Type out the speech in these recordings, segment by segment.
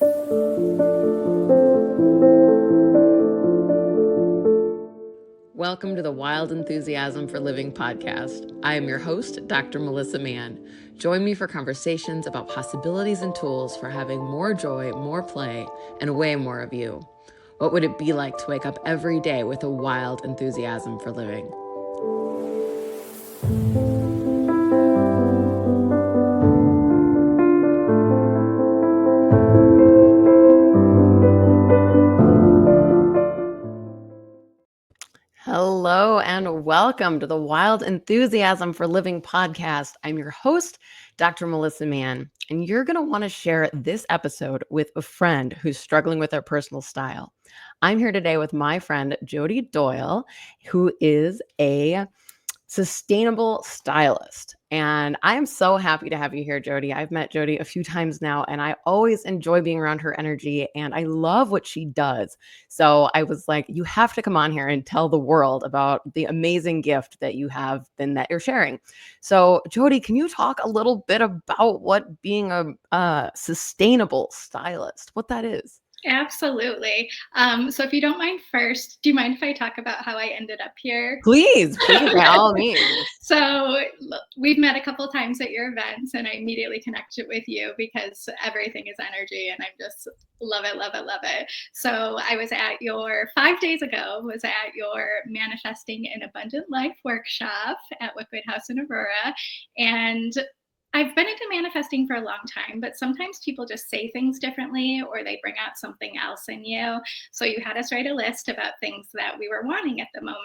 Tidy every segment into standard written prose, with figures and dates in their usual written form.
Welcome to the Wild Enthusiasm for Living podcast. I am your host, Dr. Melissa Mann. Join me for conversations about possibilities and tools for having more joy, more play, and way more of you. What would it be like to wake up every day with a wild enthusiasm for living? Hello and welcome to the Wild Enthusiasm for Living podcast. I'm your host, Dr. Melissa Mann, and you're going to want to share this episode with a friend who's struggling with their personal style. I'm here today with my friend, Jodi Doyle, who is a sustainable stylist. And I'm so happy to have you here, Jodi. I've met Jodi a few times now, and I always enjoy being around her energy, and I love what she does. So I was like, you have to come on here and tell the world about the amazing gift that you have and that you're sharing. So, Jodi, can you talk a little bit about what being a sustainable stylist, what that is? Absolutely. So if you don't mind first, do you mind if I talk about how I ended up here? Please, by all means. So we've met a couple of times at your events, and I immediately connected with you because everything is energy, and I just love it, love it, love it. So I was at your 5 days ago, was at your Manifesting an Abundant Life workshop at Wickwood House in Aurora, and I've been into manifesting for a long time, but sometimes people just say things differently or they bring out something else in you. So you had us write a list about things that we were wanting at the moment.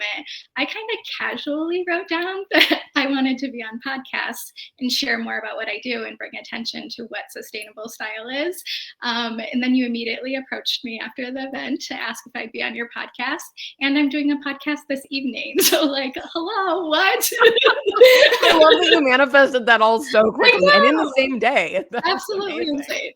I kind of casually wrote down that I wanted to be on podcasts and share more about what I do and bring attention to what sustainable style is. And then you immediately approached me after the event to ask if I'd be on your podcast. And I'm doing a podcast this evening. So like, hello, what? I love that you manifested that all so quickly and in the same day. That's absolutely insane.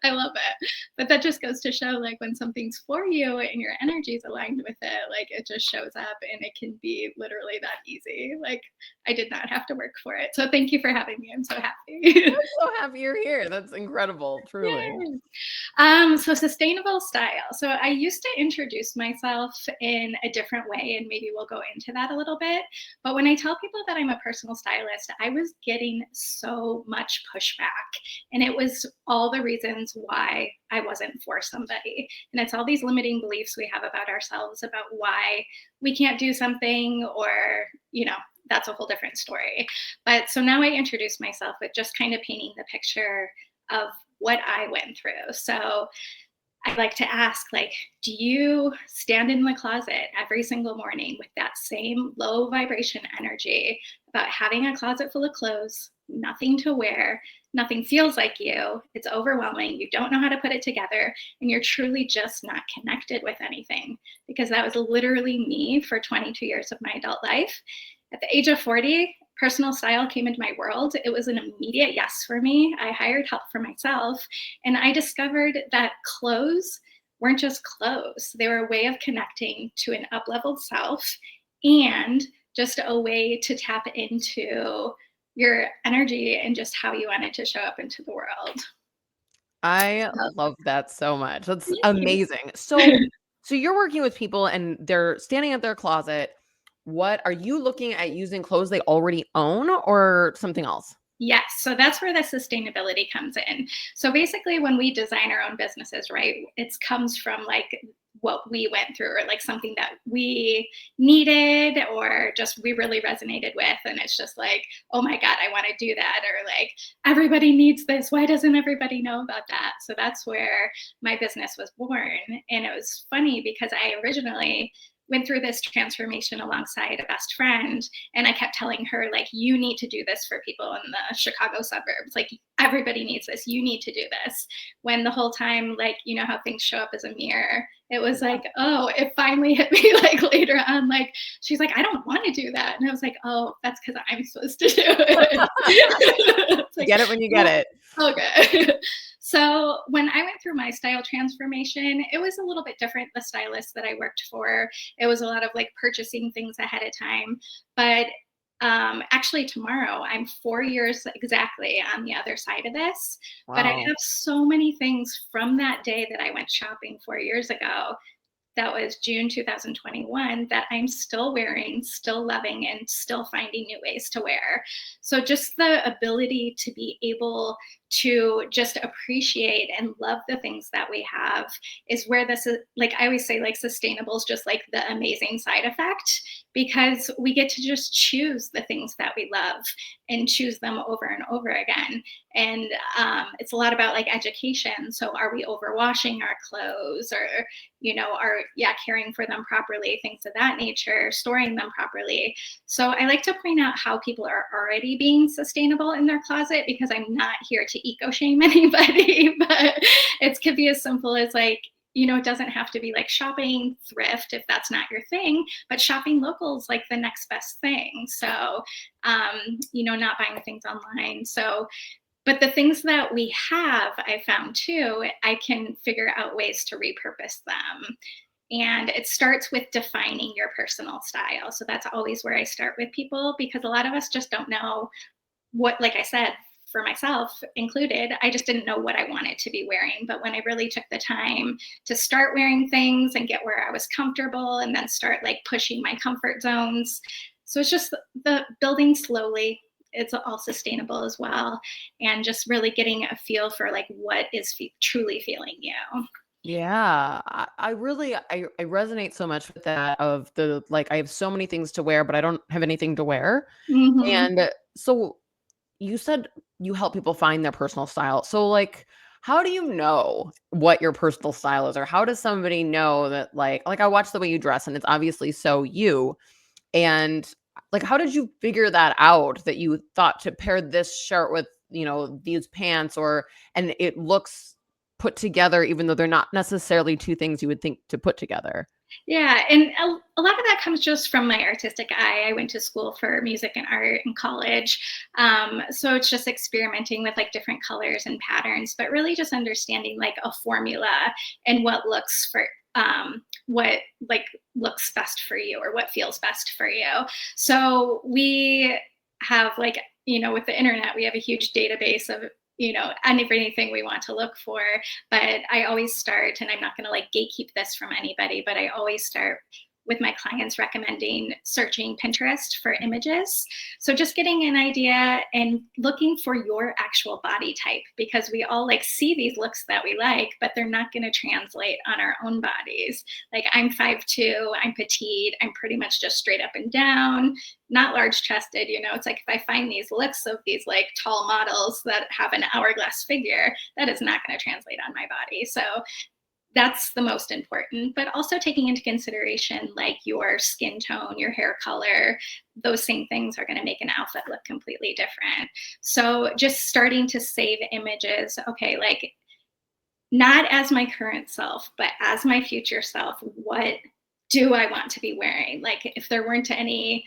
I love it. But that just goes to show, like, when something's for you and your energy is aligned with it, like, it just shows up, and it can be literally that easy. Like, I did not have to work for it. So thank you for having me. I'm so happy. I'm so happy you're here. That's incredible, truly. So sustainable style. So I used to introduce myself in a different way, and maybe we'll go into that a little bit. But when I tell people that I'm a personal stylist, I was getting so much pushback, and it was all the reasons why I wasn't for somebody. And it's all these limiting beliefs we have about ourselves, about why we can't do something, or, that's a whole different story. But so now I introduce myself with just kind of painting the picture of what I went through. So I like to ask, like, do you stand in the closet every single morning with that same low vibration energy about having a closet full of clothes, nothing to wear, nothing feels like you, it's overwhelming, you don't know how to put it together, and you're truly just not connected with anything? Because that was literally me for 22 years of my adult life. At the age of 40, personal style came into my world. It was an immediate yes for me. I hired help for myself, and I discovered that clothes weren't just clothes. They were a way of connecting to an up-leveled self, and just a way to tap into your energy and just how you wanted to show up into the world. I love that so much. That's amazing. So you're working with people and they're standing at their closet. What are you looking at, using clothes they already own or something else? Yes. So that's where the sustainability comes in. So basically, when we design our own businesses, right, it comes from like what we went through, or like something that we needed, or just we really resonated with. And it's just like, oh my God, I want to do that. Or like, everybody needs this. Why doesn't everybody know about that? So that's where my business was born. And it was funny because I originally went through this transformation alongside a best friend. And I kept telling her, like, you need to do this for people in the Chicago suburbs. Like, everybody needs this. You need to do this. When the whole time, like, you know how things show up as a mirror. It was like, oh, it finally hit me like later on. Like, she's like, I don't want to do that. And I was like, oh, that's because I'm supposed to do it. Like, get it when you get it. Okay. So when I went through my style transformation, it was a little bit different. The stylist that I worked for, it was a lot of like purchasing things ahead of time. But Actually tomorrow. I'm 4 years exactly on the other side of this, but I Wow. have so many things from that day that I went shopping 4 years ago, that was June 2021, that I'm still wearing, still loving, and still finding new ways to wear. So just the ability to be able to just appreciate and love the things that we have is where this is, like I always say, like sustainable is just like the amazing side effect, because we get to just choose the things that we love and choose them over and over again. And it's a lot about like education. So are we overwashing our clothes, or are caring for them properly, things of that nature, storing them properly. So I like to point out how people are already being sustainable in their closet, because I'm not here to eco shame anybody, but it could be as simple as like, it doesn't have to be like shopping thrift if that's not your thing, but shopping local is like the next best thing. So, not buying things online. So, but the things that we have, I found too, I can figure out ways to repurpose them. And it starts with defining your personal style. So that's always where I start with people, because a lot of us just don't know what, like I said, for myself included, I just didn't know what I wanted to be wearing. But when I really took the time to start wearing things and get where I was comfortable, and then start like pushing my comfort zones. So it's just the building slowly. It's all sustainable as well. And just really getting a feel for like what is truly feeling you. Yeah, I resonate so much with that of the like I have so many things to wear, but I don't have anything to wear. Hmm. And so you said you help people find their personal style. So like how do you know what your personal style is, or how does somebody know that like I watch the way you dress and it's obviously so you, and like how did you figure that out, that you thought to pair this shirt with, these pants, or and it looks put together even though they're not necessarily two things you would think to put together? Yeah, and a lot of that comes just from my artistic eye. I went to school for music and art in college. So it's just experimenting with like different colors and patterns, but really just understanding like a formula and what looks for what like looks best for you, or what feels best for you. So we have like, with the internet, we have a huge database of, anything we want to look for. But I always start, and I'm not going to like gatekeep this from anybody, but I always start with my clients recommending searching Pinterest for images. So just getting an idea and looking for your actual body type, because we all like see these looks that we like, but they're not going to translate on our own bodies. Like I'm 5'2", I'm petite, I'm pretty much just straight up and down, not large chested. It's like if I find these looks of these like tall models that have an hourglass figure, that is not going to translate on my body. So that's the most important, but also taking into consideration like your skin tone, your hair color, those same things are going to make an outfit look completely different. So just starting to save images, okay, like not as my current self, but as my future self, what do I want to be wearing? Like if there weren't any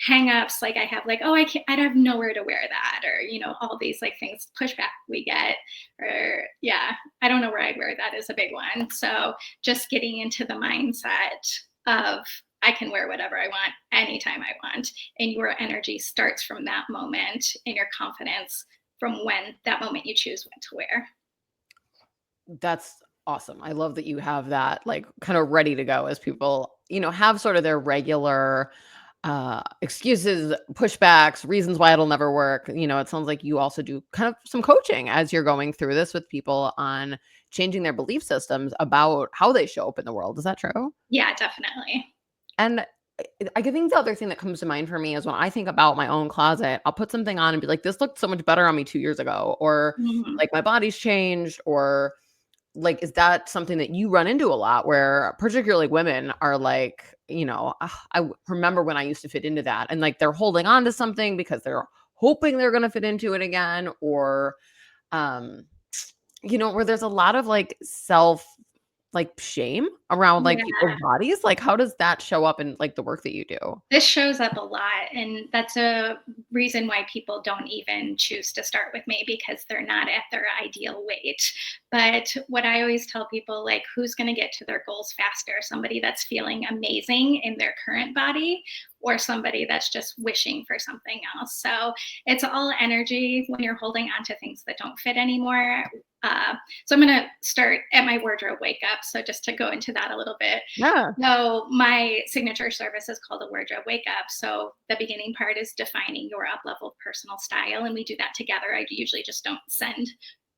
hangups, like I have like, oh, I have nowhere to wear that, or, all these like things, pushback we get, or yeah, I don't know where I'd wear that is a big one. So just getting into the mindset of I can wear whatever I want anytime I want. And your energy starts from that moment, and your confidence from when that moment you choose what to wear. That's awesome. I love that you have that like kind of ready to go as people, have sort of their regular excuses, pushbacks, reasons why it'll never work. It sounds like you also do kind of some coaching as you're going through this with people on changing their belief systems about how they show up in the world. Is that true? Yeah, definitely. And I think the other thing that comes to mind for me is when I think about my own closet, I'll put something on and be like, this looked so much better on me 2 years ago, or Mhm. like my body's changed, or like, is that something that you run into a lot where particularly women are like, remember when I used to fit into that, and like they're holding on to something because they're hoping they're going to fit into it again, or, um, where there's a lot of like like shame around like Yeah. people's bodies. Like, how does that show up in like the work that you do? This shows up a lot, and that's a reason why people don't even choose to start with me, because they're not at their ideal weight. But what I always tell people, like, who's going to get to their goals faster? Somebody that's feeling amazing in their current body, or somebody that's just wishing for something else. So it's all energy when you're holding on to things that don't fit anymore. So I'm going to start at my wardrobe wake up. So just to go into that a little bit. Yeah. So my signature service is called a wardrobe wake up. So the beginning part is defining your up level personal style. And we do that together. I usually just don't send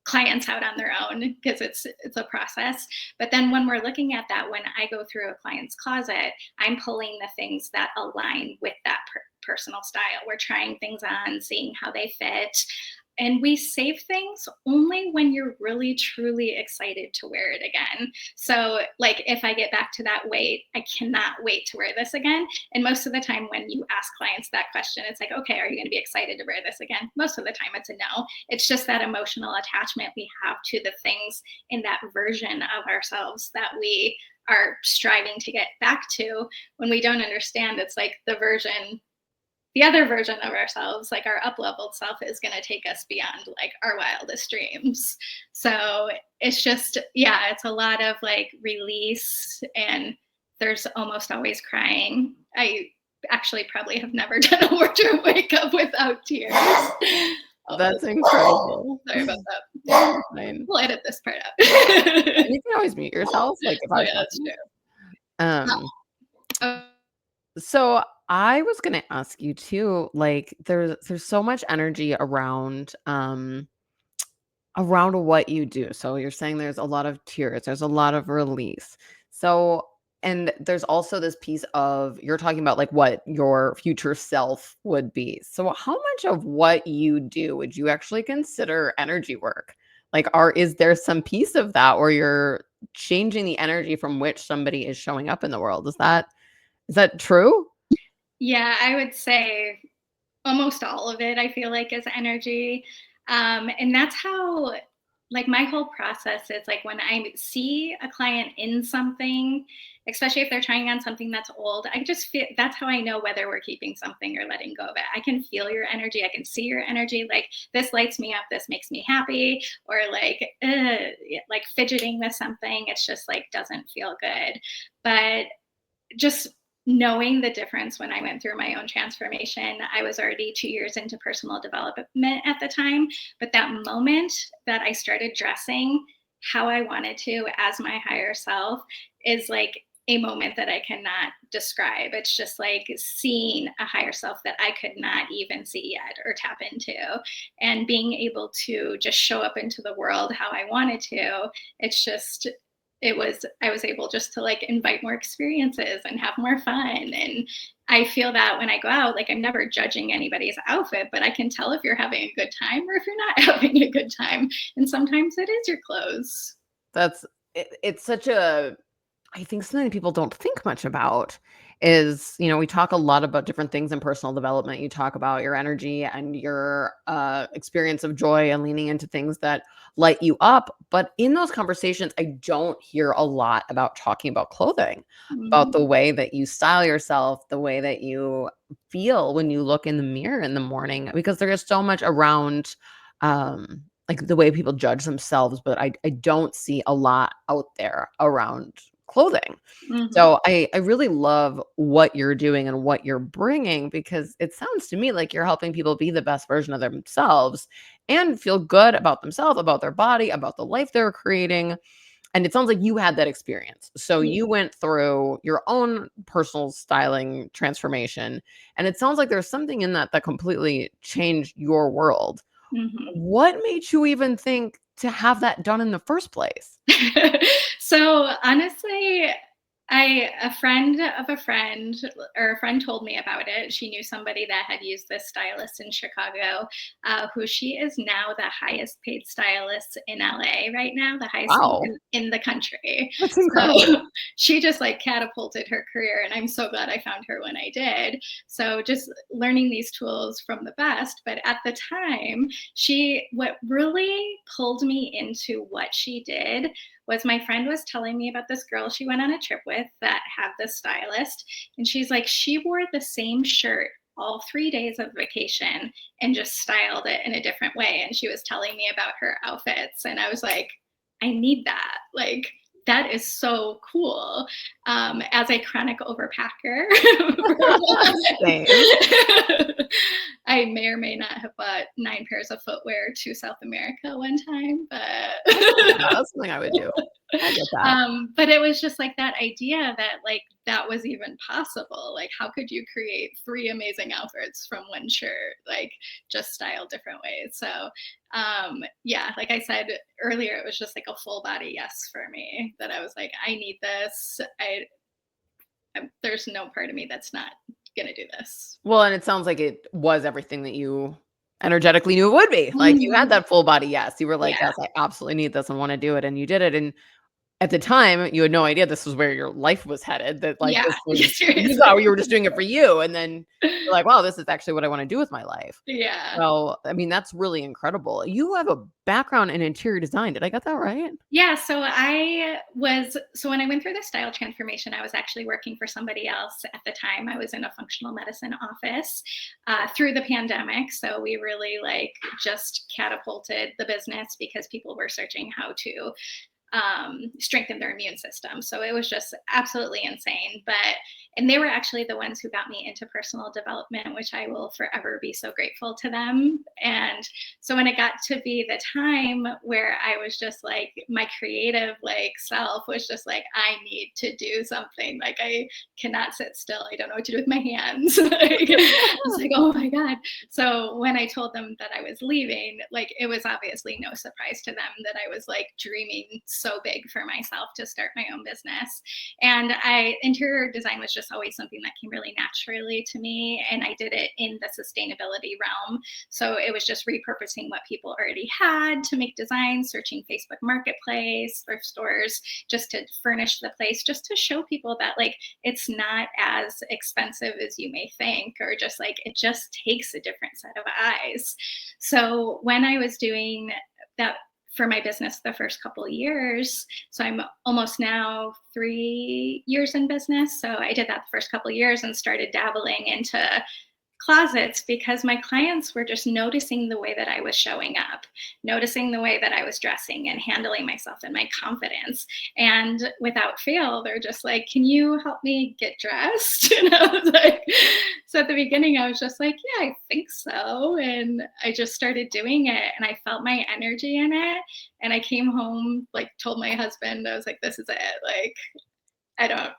clients out on their own because it's a process. But then when we're looking at that, when I go through a client's closet, I'm pulling the things that align with that personal style. We're trying things on, seeing how they fit. And we save things only when you're really truly excited to wear it again. So like if I get back to that weight, I cannot wait to wear this again. And most of the time when you ask clients that question, it's like, okay, are you going to be excited to wear this again? Most of the time it's a no. It's just that emotional attachment we have to the things in that version of ourselves that we are striving to get back to. When we don't understand, it's like the other version of ourselves, like our up-leveled self, is going to take us beyond like our wildest dreams. So it's just, yeah, it's a lot of like release, and there's almost always crying. I actually probably have never done a wardrobe wake up without tears. That's incredible. Sorry about that. Fine. We'll edit this part out. And you can always mute yourself, like if I yeah, that's true. Oh, So I was gonna ask you too, like there's so much energy around what you do. So you're saying there's a lot of tears, there's a lot of release. So and there's also this piece of you're talking about like what your future self would be. So how much of what you do would you actually consider energy work? Like is there some piece of that where you're changing the energy from which somebody is showing up in the world? Is that true? yeah, I would say almost all of it, I feel like, is energy. And that's how, like, my whole process is like when I see a client in something, especially if they're trying on something that's old, I just feel that's how I know whether we're keeping something or letting go of it. I can feel your energy. I can see your energy. Like, this lights me up. This makes me happy. Or like fidgeting with something. It's just like doesn't feel good. But just knowing the difference when I went through my own transformation, I was already 2 years into personal development at the time. But that moment that I started dressing how I wanted to as my higher self is like a moment that I cannot describe. It's just like seeing a higher self that I could not even see yet or tap into, and being able to just show up into the world how I wanted to. It's just I was able just to like invite more experiences and have more fun. And I feel that when I go out, like I'm never judging anybody's outfit, but I can tell if you're having a good time or if you're not having a good time. And sometimes it is your clothes. It's such a I think something that people don't think much about is, we talk a lot about different things in personal development. You talk about your energy and your experience of joy and leaning into things that light you up. But in those conversations, I don't hear a lot about talking about clothing, about Mhm. the way that you style yourself, the way that you feel when you look in the mirror in the morning, because there is so much around like the way people judge themselves, but I don't see a lot out there around clothing. Mhm. So I really love what you're doing and what you're bringing, because it sounds to me like you're helping people be the best version of themselves and feel good about themselves, about their body, about the life they're creating. And it sounds like you had that experience. So Yeah. you went through your own personal styling transformation. And it sounds like there's something in that that completely changed your world. Mhm. What made you even think to have that done in the first place? So honestly, a friend of a friend, or a friend told me about it. She knew somebody that had used this stylist in Chicago, who she is now the highest paid stylist in LA right now, the highest Wow, in the country. that's So incredible. she just like catapulted her career, and I'm so glad I found her when I did. So just learning these tools from the best. But at the time, what really pulled me into what she did was my friend was telling me about this girl she went on a trip with that had this stylist. And she's like, she wore the same shirt all 3 days of vacation and just styled it in a different way. And she was telling me about her outfits. And I was like, I need that. Like, that is so cool. As a chronic overpacker, Same. I may or may not have bought 9 pairs of footwear to South America one time, Yeah, that's something I would do. I get that. but it was just like that idea that like that was even possible. Like, how could you create 3 amazing outfits from one shirt, like just styled different ways? So, yeah, like I said earlier, it was just like a full body yes for me. That I was like, I need this. There's no part of me that's not gonna do this. Well, and it sounds like it was everything that you energetically knew it would be. Like, you had Mhm. that full body yes. You were like, Yeah, "Yes, I absolutely need this and wanna do it," and you did it, and at the time, you had no idea this was where your life was headed, that, like, yeah, this was you seriously. thought you were just doing it for you, and then you're like, "Wow, this is actually what I wanna do with my life." Yeah. So, I mean, that's really incredible. You have a background in interior design. Did I get that right? Yeah, so when I went through the style transformation, I was actually working for somebody else at the time. I was in a functional medicine office through the pandemic. So we really like just catapulted the business because people were searching how to strengthen their immune system. So it was just absolutely insane. And they were actually the ones who got me into personal development, which I will forever be so grateful to them. And so when it got to be the time where I was just like, my creative like self was just like, I need to do something. Like I cannot sit still. I don't know what to do with my hands. Like, I was like, oh my God. So when I told them that I was leaving, like it was obviously no surprise to them that I was like dreaming so big for myself to start my own business. And interior design was just always something that came really naturally to me. And I did it in the sustainability realm. So it was just repurposing what people already had to make designs, searching Facebook Marketplace, thrift stores, just to furnish the place, just to show people that like it's not as expensive as you may think, or just like it just takes a different set of eyes. So when I was doing that for my business the first couple of years, so I'm almost now 3 years in business. So I did that the first couple of years and started dabbling into closets because my clients were just noticing the way that I was showing up, noticing the way that I was dressing and handling myself and my confidence. And without fail, they're just like, can you help me get dressed? And I was like, so at the beginning, I was just like, yeah, I think so. And I just started doing it and I felt my energy in it. And I came home, like, told my husband, I was like, this is it. Like, I don't,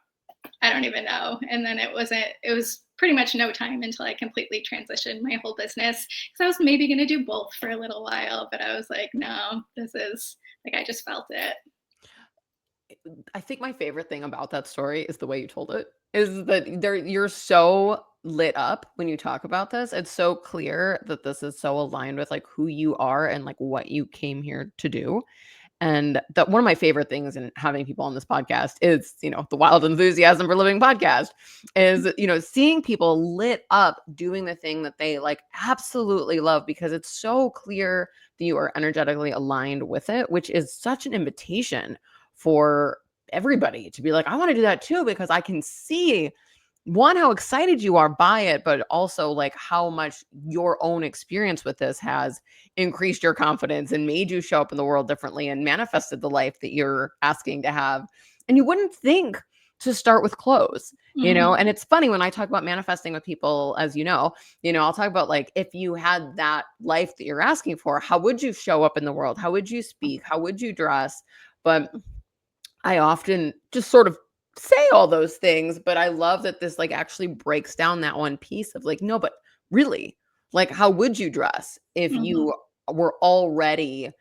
I don't even know. And then it was pretty much no time until I completely transitioned my whole business. Because I was maybe going to do both for a little while, but I was like, no, this is like, I just felt it. I think my favorite thing about that story is the way you told it. Is that you're so lit up when you talk about this. It's so clear that this is so aligned with like who you are and like what you came here to do. And that one of my favorite things in having people on this podcast is, the Wild Enthusiasm for Living podcast is, seeing people lit up doing the thing that they like absolutely love because it's so clear that you are energetically aligned with it, which is such an invitation for everybody to be like, I want to do that too, because I can see one, how excited you are by it, but also like how much your own experience with this has increased your confidence and made you show up in the world differently and manifested the life that you're asking to have. And you wouldn't think to start with clothes, and Mhm. it's funny when I talk about manifesting with people, as I'll talk about like, if you had that life that you're asking for, how would you show up in the world? How would you speak? How would you dress? But I often just sort of say all those things, but I love that this like actually breaks down that one piece of like, no, but really, like, how would you dress if Mhm. you were already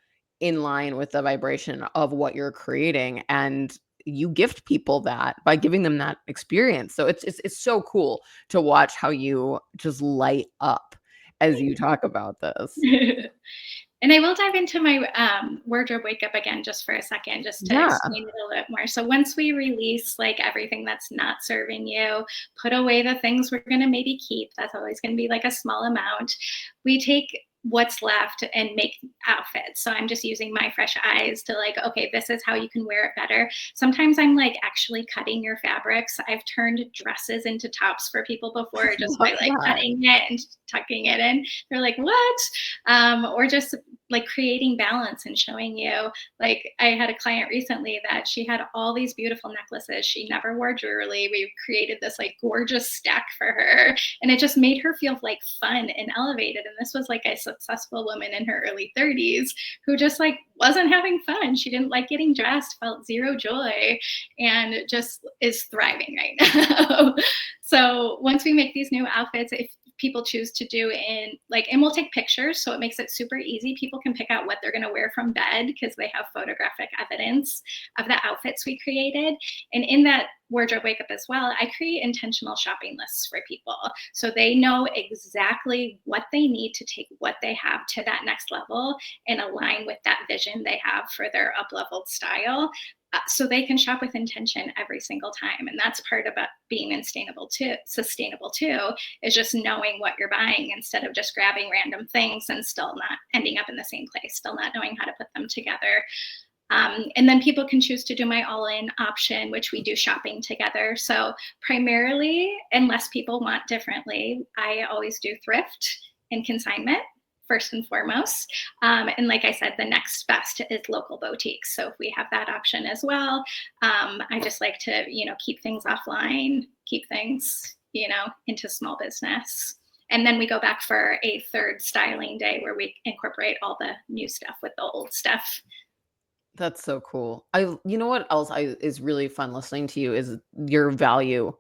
in line with the vibration of what you're creating? And you gift people that by giving them that experience. So it's so cool to watch how you just light up as you talk about this. And I will dive into my wardrobe wake up again just for a second, just to Yeah. explain it a little bit more. So once we release like everything that's not serving you, put away the things we're going to maybe keep. That's always going to be like a small amount. We take what's left and make outfits. So I'm just using my fresh eyes to like, okay, this is how you can wear it better. Sometimes I'm like actually cutting your fabrics. I've turned dresses into tops for people before just Love by like that. cutting it and tucking it in. They're like, what? Or just like creating balance and showing you, like I had a client recently that she had all these beautiful necklaces. She never wore jewelry. We created this like gorgeous stack for her, and it just made her feel like fun and elevated. And this was like a successful woman in her early 30s who just like wasn't having fun. She didn't like getting dressed, felt zero joy, and just is thriving right now. So once we make these new outfits, if people choose to do in like, and we'll take pictures, so it makes it super easy. People can pick out what they're going to wear from bed because they have photographic evidence of the outfits we created. And in that wardrobe wake up as well, I create intentional shopping lists for people so they know exactly what they need to take what they have to that next level and align with that vision they have for their up-leveled style. So they can shop with intention every single time. And that's part about being sustainable too, is just knowing what you're buying instead of just grabbing random things and still not ending up in the same place, still not knowing how to put them together. And then people can choose to do my all-in option, which we do shopping together. So primarily, unless people want differently, I always do thrift and consignment first and foremost. And like I said, the next best is local boutiques. So if we have that option as well, I just like to, keep things offline, keep things, into small business. And then we go back for a third styling day where we incorporate all the new stuff with the old stuff. That's so cool. You know what else is really fun listening to you is your value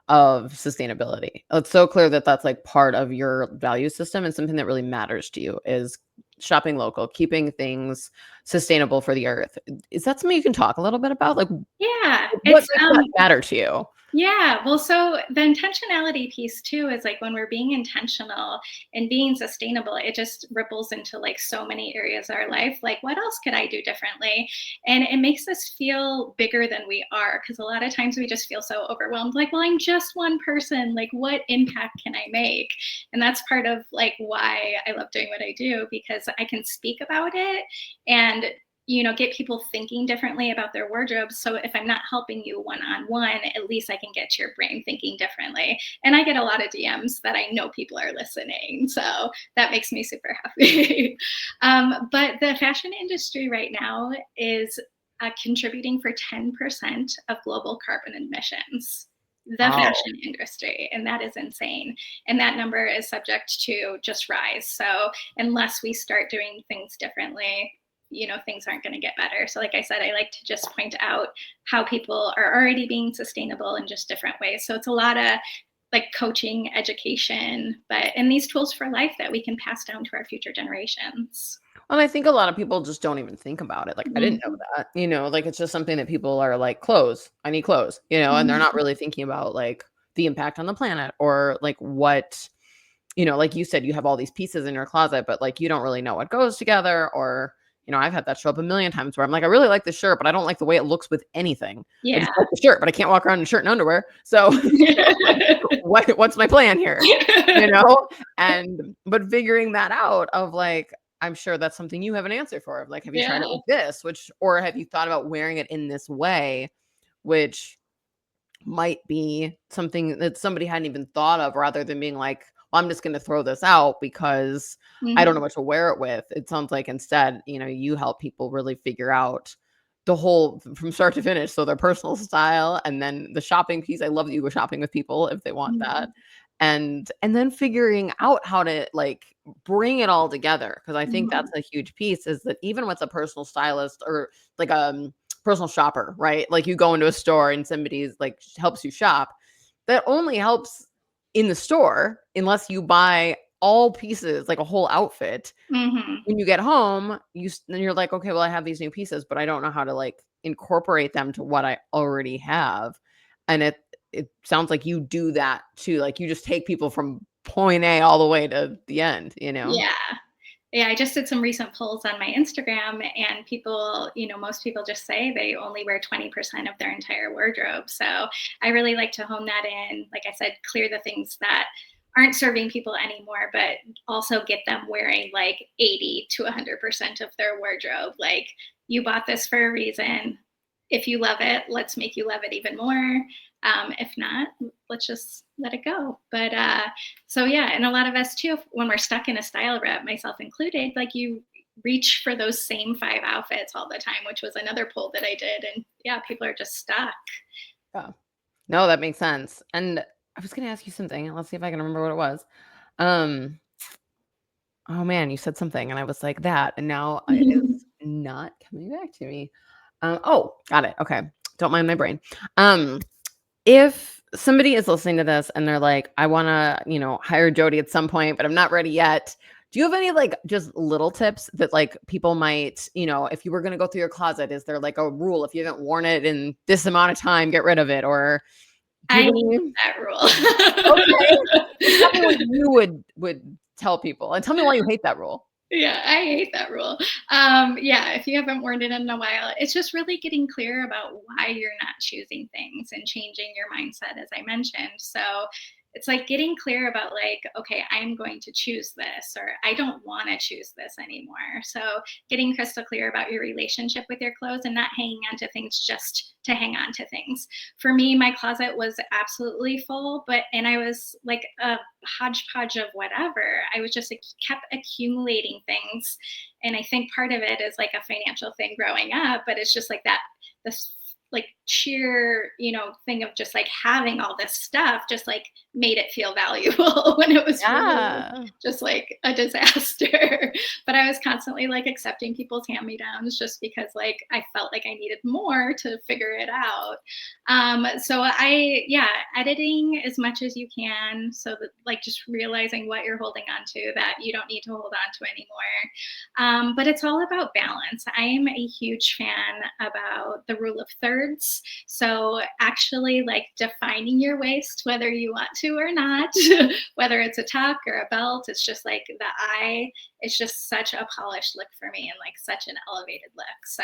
of sustainability. It's so clear that that's like part of your value system and something that really matters to you is shopping local, keeping things sustainable for the earth. Is that something you can talk a little bit about? Like Yeah, what it's makes that matter to you? Yeah, well, so the intentionality piece too is like when we're being intentional and being sustainable, it just ripples into like so many areas of our life. Like, what else could I do differently? And it makes us feel bigger than we are because a lot of times we just feel so overwhelmed. Like, well, I'm just one person. Like, what impact can I make? And that's part of like why I love doing what I do because I can speak about it and get people thinking differently about their wardrobes. So if I'm not helping you one-on-one, at least I can get your brain thinking differently. And I get a lot of DMs that I know people are listening. So that makes me super happy. But the fashion industry right now is contributing for 10% of global carbon emissions. The Wow. fashion industry, and that is insane. And that number is subject to just rise. So unless we start doing things differently, things aren't going to get better. So like I said, I like to just point out how people are already being sustainable in just different ways. So it's a lot of like coaching, education, and these tools for life that we can pass down to our future generations. Well, I think a lot of people just don't even think about it. Like, I didn't know Mhm. that, like it's just something that people are like, clothes, I need clothes, and they're not Mhm. really thinking about like the impact on the planet or like what, like you said, you have all these pieces in your closet, but like you don't really know what goes together. Or, I've had that show up a million times where I'm like, I really like this shirt, but I don't like the way it looks with anything. I Yeah. just like the shirt, but I can't walk around in shirt and underwear. So what's my plan here? You know? But figuring that out of like, I'm sure that's something you have an answer for. Of like, have you tried it Yeah. with this? Or have you thought about wearing it in this way, which might be something that somebody hadn't even thought of, rather than being like, well, I'm just going to throw this out because I don't know Mhm. what to wear it with. It sounds like instead, you help people really figure out the whole from start to finish. So their personal style and then the shopping piece. I love that you go shopping with people if they want that. Mhm. And then figuring out how to like bring it all together. Cause I think that's Mhm. a huge piece is that even with a personal stylist or like personal shopper, right? Like you go into a store and somebody's like helps you shop. That only helps in the store unless you buy all pieces, like a whole outfit. Mhm. When you get home, then you're like, okay, well, I have these new pieces, but I don't know how to like incorporate them to what I already have. And it sounds like you do that too. Like you just take people from point A all the way to the end. Yeah. Yeah, I just did some recent polls on my Instagram, and people, most people just say they only wear 20% of their entire wardrobe. So I really like to hone that in. Like I said, clear the things that aren't serving people anymore, but also get them wearing like 80 to 100% of their wardrobe. Like, you bought this for a reason. If you love it, let's make you love it even more. If not, let's just let it go. So yeah, and a lot of us too, when we're stuck in a style rut, myself included, like reach for those same 5 outfits all the time, which was another poll that I did. And yeah, people are just stuck. Yeah. No, that makes sense. And I was gonna ask you something. Let's see if I can remember what it was. Um, oh man, you said something, and I was like that, and now it's not coming back to me. Oh, got it. Okay, don't mind my brain. Um, if somebody is listening to this and they're like, I want to, hire Jodi at some point, but I'm not ready yet. Do you have any like just little tips that like people might, if you were going to go through your closet, is there like a rule if you haven't worn it in this amount of time, get rid of it? Or do I you have hate any? that Okay. rule. Well, tell me what you would tell people, and tell me why you hate that rule. Yeah, I hate that rule. Yeah, if you haven't worn it in a while, it's just really getting clear about why you're not choosing things and changing your mindset, as I mentioned. So it's like getting clear about like, okay, I'm going to choose this, or I don't want to choose this anymore. So getting crystal clear about your relationship with your clothes and not hanging on to things just to hang on to things. For me, my closet was absolutely full, and I was like a hodgepodge of whatever. I was just like, kept accumulating things. And I think part of it is like a financial thing growing up, but it's just like that, this like sheer, thing of just like having all this stuff just like made it feel valuable when it was really Yeah. just like a disaster. But I was constantly like accepting people's hand-me-downs just because like I felt like I needed more to figure it out. So yeah, editing as much as you can, so that like just realizing what you're holding on to that you don't need to hold on to anymore. But it's all about balance. I am a huge fan about the rule of thirds. So actually like defining your waist, whether you want to or not, whether it's a tuck or a belt, it's just like the eye, it's just such a polished look for me and like such an elevated look. So,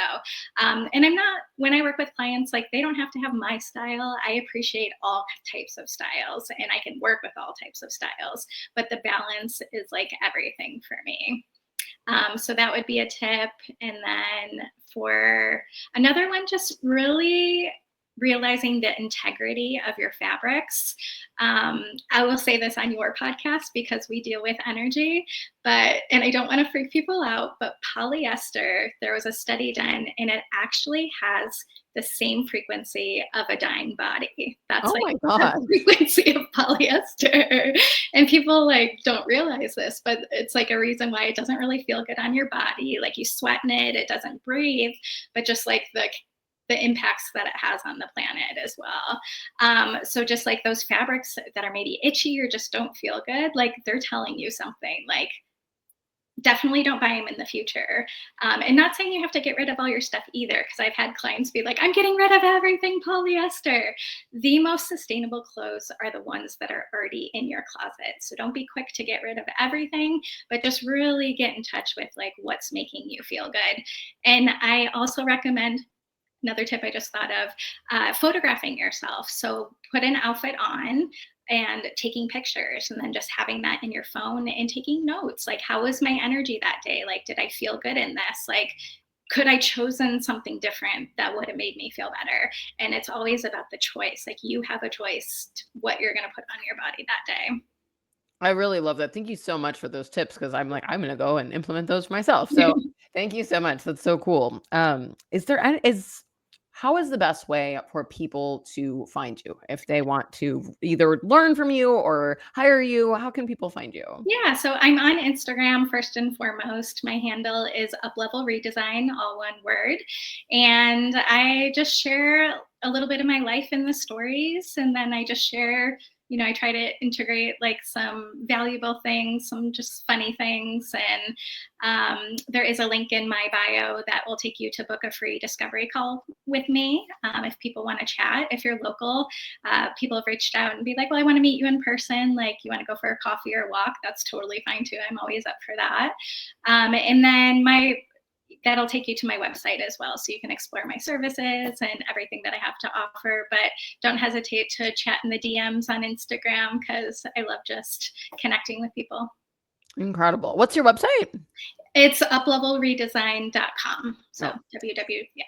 and when I work with clients, like they don't have to have my style. I appreciate all types of styles and I can work with all types of styles, but the balance is like everything for me. So that would be a tip. And then for another one, just really realizing the integrity of your fabrics. I will say this on your podcast because we deal with energy, and I don't want to freak people out, but polyester, there was a study done and it actually has the same frequency of a dying body. That's Oh like my the god. frequency of polyester. And people like don't realize this, but it's like a reason why it doesn't really feel good on your body. Like you sweat in it, it doesn't breathe, but just like the impacts that it has on the planet as well. So just like those fabrics that are maybe itchy or just don't feel good, like they're telling you something. Like definitely don't buy them in the future. And not saying you have to get rid of all your stuff either, because I've had clients be like, I'm getting rid of everything polyester. The most sustainable clothes are the ones that are already in your closet. So don't be quick to get rid of everything, but just really get in touch with like what's making you feel good. And I also recommend, another tip I just thought of, photographing yourself. So put an outfit on and taking pictures and then just having that in your phone and taking notes. Like, how was my energy that day? Like, did I feel good in this? Like, could I chosen something different that would have made me feel better? And it's always about the choice. Like you have a choice what you're going to put on your body that day. I really love that. Thank you so much for those tips because I'm like, I'm gonna go and implement those for myself. So thank you so much. That's so cool. How is the best way for people to find you if they want to either learn from you or hire you? How can people find you? Yeah, so I'm on Instagram first and foremost. My handle is uplevel redesign, all one word. And I just share a little bit of my life in the stories. And then I just share, I try to integrate like some valuable things, some just funny things. And there is a link in my bio that will take you to book a free discovery call with me if people want to chat. If you're local, people have reached out and be like, well, I want to meet you in person. Like, you want to go for a coffee or a walk? That's totally fine too. I'm always up for that. And then that'll take you to my website as well. So you can explore my services and everything that I have to offer, but don't hesitate to chat in the DMs on Instagram because I love just connecting with people. Incredible. What's your website? It's uplevelredesign.com. So Oh, www. Yeah.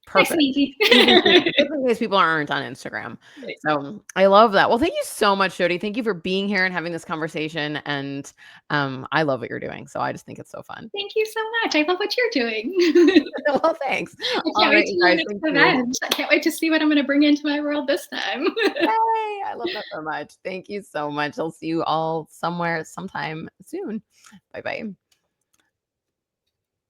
Nice Perfect. and easy. Easy peasy, just in case people aren't on Instagram. So, I love that. Well, thank you so much, Jodi. Thank you for being here and having this conversation, and, I love what you're doing, so I just think it's so fun. Thank you so much. I love what you're doing. Well, thanks. I All can't wait right, to you your guys, next thank you. event. I can't wait to see what I'm gonna bring into my world this time. Yay, I love that so much. Thank you so much. I'll see you all somewhere sometime soon. Bye-bye.